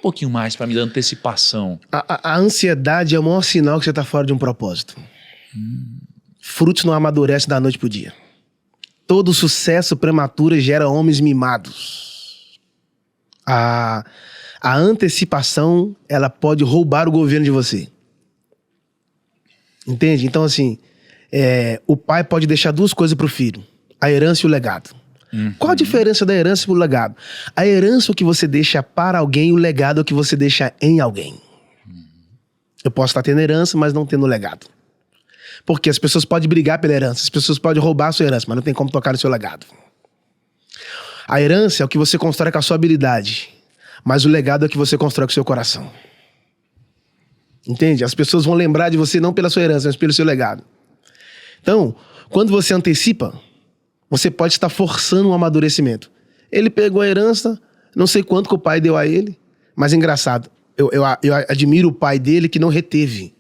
pouquinho mais para mim da antecipação. A ansiedade é o maior sinal que você está fora de um propósito. Frutos não amadurecem da noite pro dia. Todo sucesso prematuro gera homens mimados. A antecipação, ela pode roubar o governo de você. Entende? Então, assim, o pai pode deixar duas coisas pro filho: a herança e o legado. Qual a diferença da herança pro legado? A herança é o que você deixa para alguém, o legado é o que você deixa em alguém. Eu posso estar tendo herança, mas não tendo legado. Porque as pessoas podem brigar pela herança, as pessoas podem roubar a sua herança, mas não tem como tocar no seu legado. A herança é o que você constrói com a sua habilidade, mas o legado é o que você constrói com o seu coração. Entende? As pessoas vão lembrar de você não pela sua herança, mas pelo seu legado. Então, quando você antecipa, você pode estar forçando um amadurecimento. Ele pegou a herança, não sei quanto que o pai deu a ele, mas é engraçado. Eu admiro o pai dele que não reteve.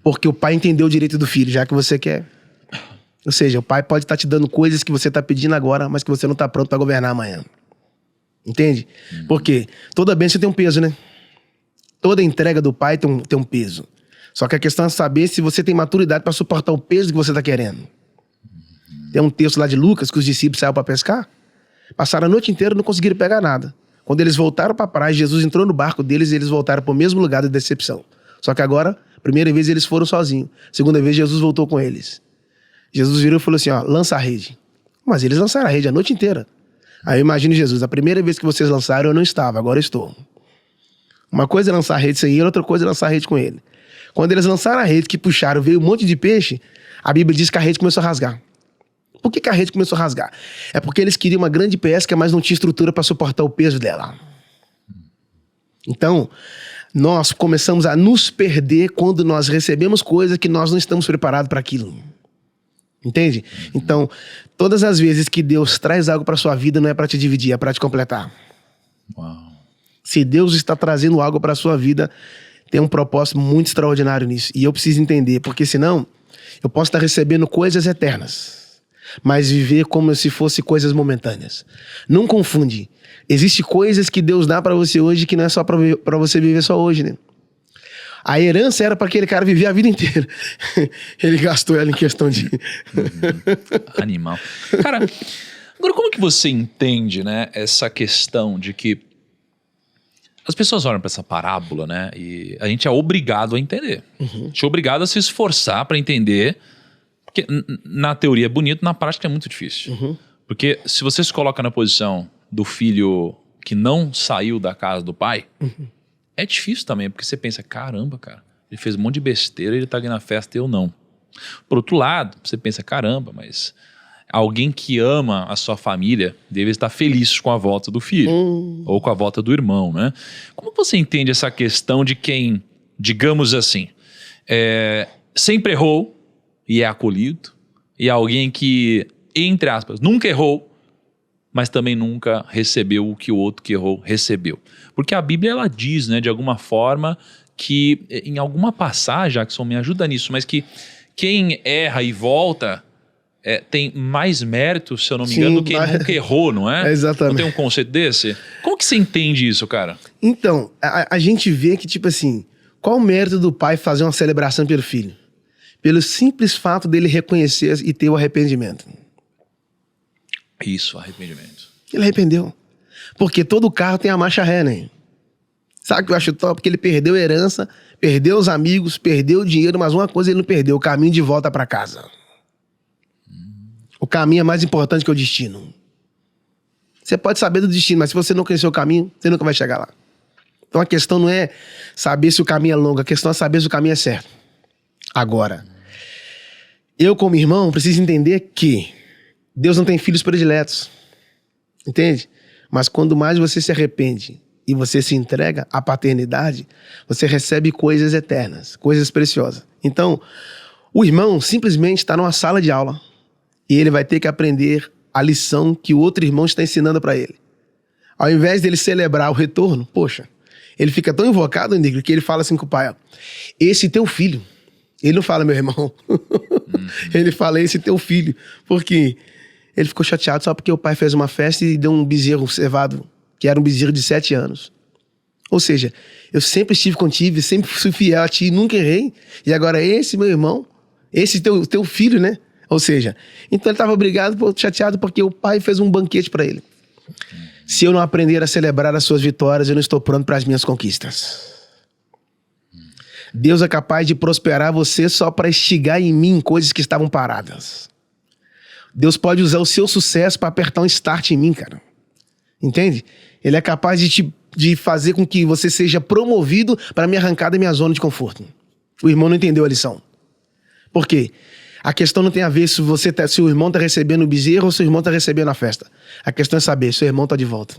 Porque o pai entendeu o direito do filho, já que você quer. Ou seja, o pai pode estar te dando coisas que você está pedindo agora, mas que você não está pronto para governar amanhã. Entende? Porque toda bênção tem um peso, né? Toda entrega do pai tem um peso. Só que a questão é saber se você tem maturidade para suportar o peso que você está querendo. Tem um texto lá de Lucas que os discípulos saíram para pescar. Passaram a noite inteira e não conseguiram pegar nada. Quando eles voltaram para a praia, Jesus entrou no barco deles e eles voltaram para o mesmo lugar da decepção. Só que agora, primeira vez eles foram sozinhos. Segunda vez Jesus voltou com eles. Jesus virou e falou assim, ó, lança a rede. Mas eles lançaram a rede a noite inteira. Aí eu imagino Jesus, a primeira vez que vocês lançaram eu não estava, agora eu estou. Uma coisa é lançar a rede sem ele, outra coisa é lançar a rede com ele. Quando eles lançaram a rede, que puxaram, veio um monte de peixe, a Bíblia diz que a rede começou a rasgar. Por que a rede começou a rasgar? É porque eles queriam uma grande pesca, mas não tinha estrutura para suportar o peso dela. Então, nós começamos a nos perder quando nós recebemos coisas que nós não estamos preparados para aquilo. Entende? Então, todas as vezes que Deus traz algo para sua vida, não é para te dividir, é para te completar. Uau. Se Deus está trazendo algo para sua vida, tem um propósito muito extraordinário nisso. E eu preciso entender, porque senão eu posso estar recebendo coisas eternas, mas viver como se fosse coisas momentâneas. Não confunde. Existem coisas que Deus dá para você hoje que não é só para você viver só hoje, né? A herança era para aquele cara viver a vida inteira. Ele gastou ela em questão de... Animal. Cara, agora como que você entende, né, essa questão de que as pessoas olham para essa parábola, né, e a gente é obrigado a entender. A gente é obrigado a se esforçar para entender, porque na teoria é bonito, na prática é muito difícil. Porque se você se coloca na posição do filho que não saiu da casa do pai, é difícil também, porque você pensa, caramba, cara, ele fez um monte de besteira, ele tá aqui na festa e eu não. Por outro lado, você pensa, caramba, mas alguém que ama a sua família deve estar feliz com a volta do filho, ou com a volta do irmão, né? Como você entende essa questão de quem, digamos assim, sempre errou e é acolhido, e alguém que, entre aspas, nunca errou, mas também nunca recebeu o que o outro que errou recebeu? Porque a Bíblia, ela diz, né, de alguma forma, que em alguma passagem, Jackson, me ajuda nisso, mas que quem erra e volta tem mais mérito, se eu não me engano, do que quem nunca errou, não é? Exatamente. Não tem um conceito desse? Como que você entende isso, cara? Então, a gente vê que, tipo assim, qual o mérito do pai fazer uma celebração pelo filho? Pelo simples fato dele reconhecer e ter o arrependimento. Isso, arrependimento. Ele arrependeu. Porque todo carro tem a marcha ré, né? Sabe o que eu acho top? Porque ele perdeu a herança, perdeu os amigos, perdeu o dinheiro, mas uma coisa ele não perdeu: o caminho de volta para casa. O caminho é mais importante que o destino. Você pode saber do destino, mas se você não conhecer o caminho, você nunca vai chegar lá. Então a questão não é saber se o caminho é longo, a questão é saber se o caminho é certo. Agora, eu como irmão preciso entender que Deus não tem filhos prediletos. Entende? Mas quando mais você se arrepende e você se entrega à paternidade, você recebe coisas eternas, coisas preciosas. Então, o irmão simplesmente está numa sala de aula e ele vai ter que aprender a lição que o outro irmão está ensinando para ele. Ao invés dele celebrar o retorno, poxa, ele fica tão invocado, Nigro, que ele fala assim com o pai, ó, esse teu filho. Ele não fala meu irmão. Ele fala esse teu filho. Porque ele ficou chateado só porque o pai fez uma festa e deu um bezerro cevado, que era um bezerro de 7 anos. Ou seja, eu sempre estive contigo, sempre fui fiel a ti, nunca errei. E agora esse meu irmão, esse teu filho, né? Ou seja, então ele estava chateado porque o pai fez um banquete para ele. Se eu não aprender a celebrar as suas vitórias, eu não estou pronto para as minhas conquistas. Deus é capaz de prosperar você só para instigar em mim coisas que estavam paradas. Deus pode usar o seu sucesso para apertar um start em mim, cara. Entende? Ele é capaz de fazer com que você seja promovido para me arrancar da minha zona de conforto. O irmão não entendeu a lição. Por quê? A questão não tem a ver se o irmão está recebendo o bezerro ou se o irmão está recebendo a festa. A questão é saber se o irmão está de volta.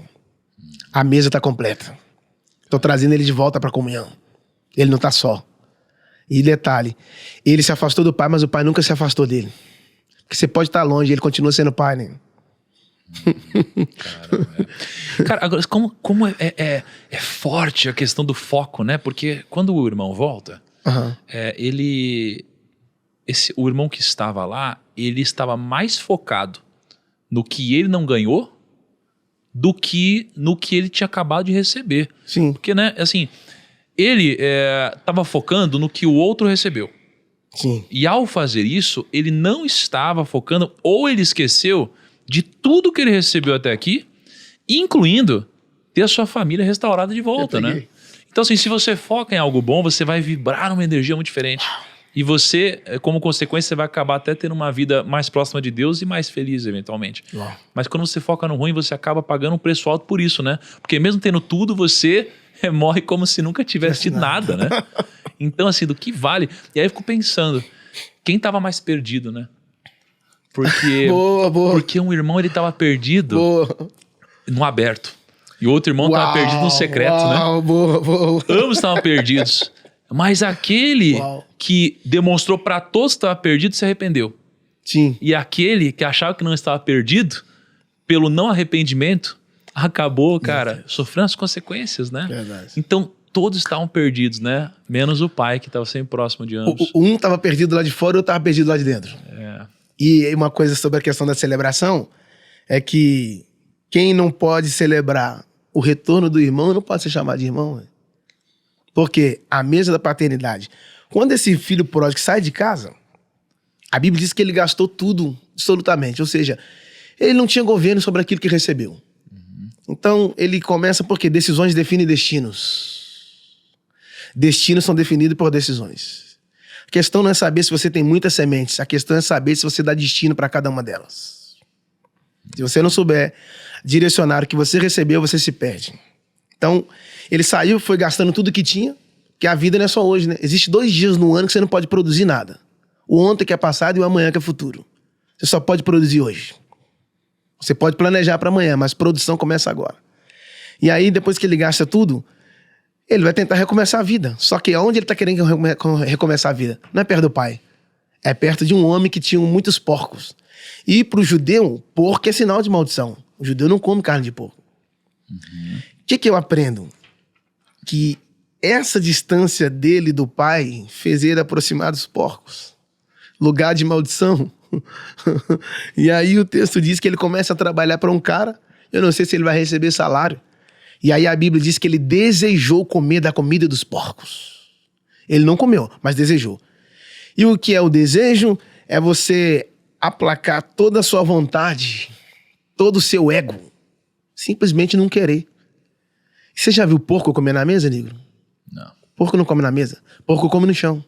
A mesa está completa. Estou trazendo ele de volta para a comunhão. Ele não está só. E detalhe, ele se afastou do pai, mas o pai nunca se afastou dele. Porque você pode estar longe, ele continua sendo pai, né? Cara, agora, como é forte a questão do foco, né? Porque quando o irmão volta, o irmão que estava lá, ele estava mais focado no que ele não ganhou do que no que ele tinha acabado de receber. Sim. Porque, né, assim, ele estava focando no que o outro recebeu. Sim. E ao fazer isso, ele não estava focando, ou ele esqueceu de tudo que ele recebeu até aqui, incluindo ter a sua família restaurada de volta, né? Então, assim, se você foca em algo bom, você vai vibrar numa energia muito diferente. E você, como consequência, você vai acabar até tendo uma vida mais próxima de Deus e mais feliz, eventualmente. Uau. Mas quando você foca no ruim, você acaba pagando um preço alto por isso, né? Porque mesmo tendo tudo, você morre como se nunca tivesse tido nada, né? Então, assim, do que vale? E aí eu fico pensando, quem tava mais perdido, né? Porque, porque um irmão, ele tava perdido no aberto. E o outro irmão tava perdido no secreto, né? Ambos estavam perdidos. Mas aquele que demonstrou para todos que estava perdido se arrependeu. Sim. E aquele que achava que não estava perdido, pelo não arrependimento, acabou, cara, sofrendo as consequências, né? Verdade. Então, todos estavam perdidos, né? Menos o pai, que estava sempre próximo de ambos. Um estava perdido lá de fora e o outro estava perdido lá de dentro. E uma coisa sobre a questão da celebração é que quem não pode celebrar o retorno do irmão não pode ser chamado de irmão. Porque a mesa da paternidade, quando esse filho pródigo sai de casa, a Bíblia diz que ele gastou tudo, absolutamente. Ou seja, ele não tinha governo sobre aquilo que recebeu. Então, ele começa porque decisões definem destinos. Destinos são definidos por decisões. A questão não é saber se você tem muitas sementes. A questão é saber se você dá destino para cada uma delas. Se você não souber direcionar o que você recebeu, você se perde. Então, ele saiu, foi gastando tudo que tinha, que a vida não é só hoje, né? Existe 2 dias no ano que você não pode produzir nada. O ontem que é passado e o amanhã que é futuro. Você só pode produzir hoje. Você pode planejar para amanhã, mas produção começa agora. E aí, depois que ele gasta tudo, ele vai tentar recomeçar a vida. Só que onde ele está querendo recomeçar a vida? Não é perto do pai. É perto de um homem que tinha muitos porcos. E para o judeu, porco é sinal de maldição. O judeu não come carne de porco. O que eu aprendo? Que essa distância dele do pai fez ele aproximar dos porcos. Lugar de maldição. E aí o texto diz que ele começa a trabalhar para um cara, eu não sei se ele vai receber salário. E aí a Bíblia diz que ele desejou comer da comida dos porcos. Ele não comeu, mas desejou. E o que é o desejo? É você aplacar toda a sua vontade, todo o seu ego. Simplesmente não querer. Você já viu porco comer na mesa, negro? Não. Porco não come na mesa. Porco come no chão.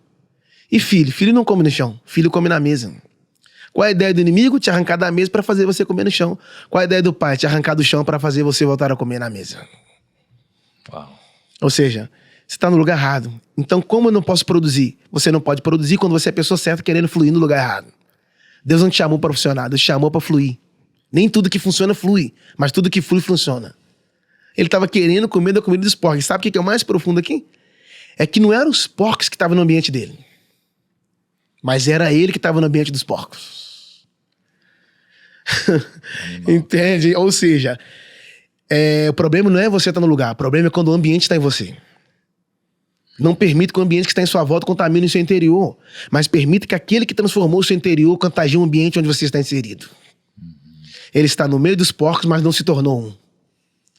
E filho? Filho não come no chão. Filho come na mesa. Qual é a ideia do inimigo? Te arrancar da mesa para fazer você comer no chão. Qual é a ideia do pai? Te arrancar do chão para fazer você voltar a comer na mesa. Uau. Ou seja, você está no lugar errado. Então, como eu não posso produzir? Você não pode produzir quando você é a pessoa certa querendo fluir no lugar errado. Deus não te chamou para funcionar, Deus te chamou para fluir. Nem tudo que funciona flui, mas tudo que flui funciona. Ele estava querendo comer da comida dos porcos. Sabe o que é o mais profundo aqui? É que não eram os porcos que estavam no ambiente dele. Mas era ele que estava no ambiente dos porcos. Entende? Ou seja, o problema não é você estar no lugar. O problema é quando o ambiente está em você. Não permita que o ambiente que está em sua volta contamine o seu interior. Mas permita que aquele que transformou o seu interior contagie o ambiente onde você está inserido. Ele está no meio dos porcos, mas não se tornou um.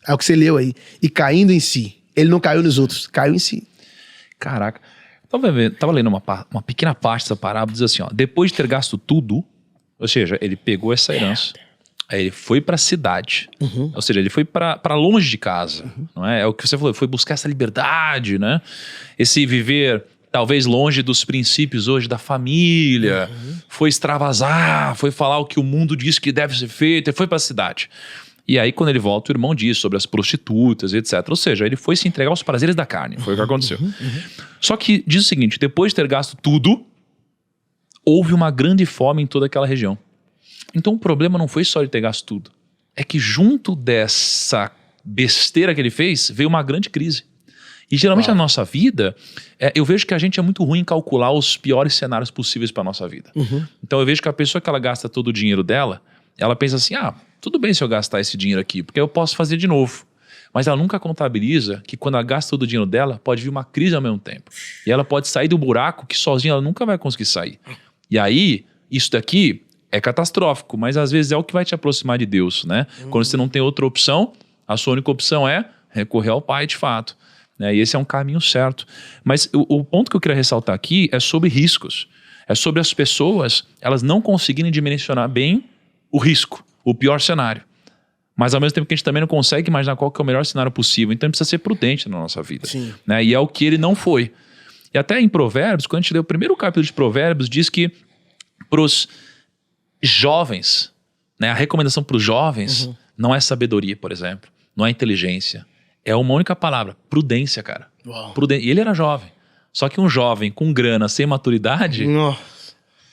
É o que você leu aí. E caindo em si, Ele não caiu nos outros, caiu em si. Caraca. Tava lendo uma pequena parte dessa parábola, diz assim, ó, depois de ter gasto tudo, ou seja, ele pegou essa herança, aí ele foi pra cidade, ou seja, ele foi pra longe de casa, não é? É o que você falou, foi buscar essa liberdade, né? Esse viver talvez longe dos princípios hoje da família, foi extravasar, foi falar o que o mundo diz que deve ser feito, e foi pra cidade. E aí, quando ele volta, o irmão diz sobre as prostitutas, etc. Ou seja, ele foi se entregar aos prazeres da carne. Foi o que aconteceu. Só que diz o seguinte, depois de ter gasto tudo, houve uma grande fome em toda aquela região. Então o problema não foi só ele ter gasto tudo. É que junto dessa besteira que ele fez, veio uma grande crise. E geralmente na nossa vida, eu vejo que a gente é muito ruim em calcular os piores cenários possíveis para a nossa vida. Então eu vejo que a pessoa que ela gasta todo o dinheiro dela, ela pensa assim, tudo bem se eu gastar esse dinheiro aqui, porque eu posso fazer de novo. Mas ela nunca contabiliza que quando ela gasta todo o dinheiro dela, pode vir uma crise ao mesmo tempo. E ela pode sair do buraco que sozinha ela nunca vai conseguir sair. E aí, isso daqui é catastrófico, mas às vezes é o que vai te aproximar de Deus, né? Quando você não tem outra opção, a sua única opção é recorrer ao Pai de fato. Né? E esse é um caminho certo. Mas o ponto que eu queria ressaltar aqui é sobre riscos. É sobre as pessoas, elas não conseguirem dimensionar bem o risco, o pior cenário. Mas ao mesmo tempo que a gente também não consegue imaginar qual que é o melhor cenário possível. Então a gente precisa ser prudente na nossa vida. Né? E é o que ele não foi. E até em Provérbios, quando a gente lê o primeiro capítulo de Provérbios, diz que para os jovens, né, a recomendação para os jovens não é sabedoria, por exemplo. Não é inteligência. É uma única palavra, prudência, cara. E ele era jovem. Só que um jovem com grana, sem maturidade,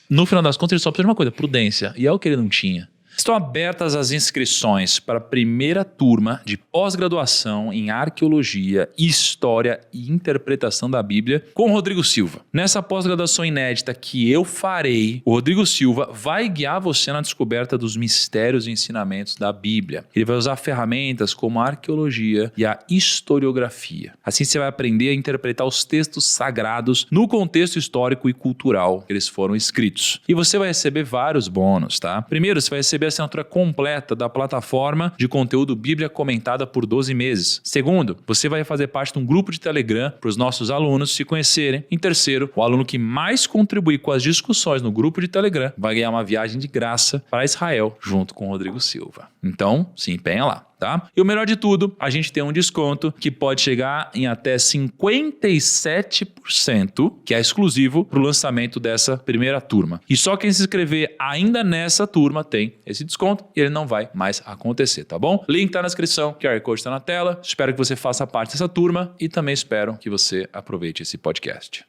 no final das contas ele só precisa de uma coisa, prudência. E é o que ele não tinha. Estão abertas as inscrições para a primeira turma de pós-graduação em Arqueologia, História e Interpretação da Bíblia com o Rodrigo Silva. Nessa pós-graduação inédita que eu farei, o Rodrigo Silva vai guiar você na descoberta dos mistérios e ensinamentos da Bíblia. Ele vai usar ferramentas como a arqueologia e a historiografia. Assim você vai aprender a interpretar os textos sagrados no contexto histórico e cultural que eles foram escritos. E você vai receber vários bônus, tá? Primeiro, você vai receber a assinatura completa da plataforma de conteúdo Bíblia comentada por 12 meses. Segundo, você vai fazer parte de um grupo de Telegram para os nossos alunos se conhecerem. Em terceiro, o aluno que mais contribuir com as discussões no grupo de Telegram vai ganhar uma viagem de graça para Israel junto com o Rodrigo Silva. Então, se empenha lá. Tá? E o melhor de tudo, a gente tem um desconto que pode chegar em até 57%, que é exclusivo para o lançamento dessa primeira turma. E só quem se inscrever ainda nessa turma tem esse desconto e ele não vai mais acontecer, tá bom? Link tá na descrição, QR Code está na tela. Espero que você faça parte dessa turma e também espero que você aproveite esse podcast.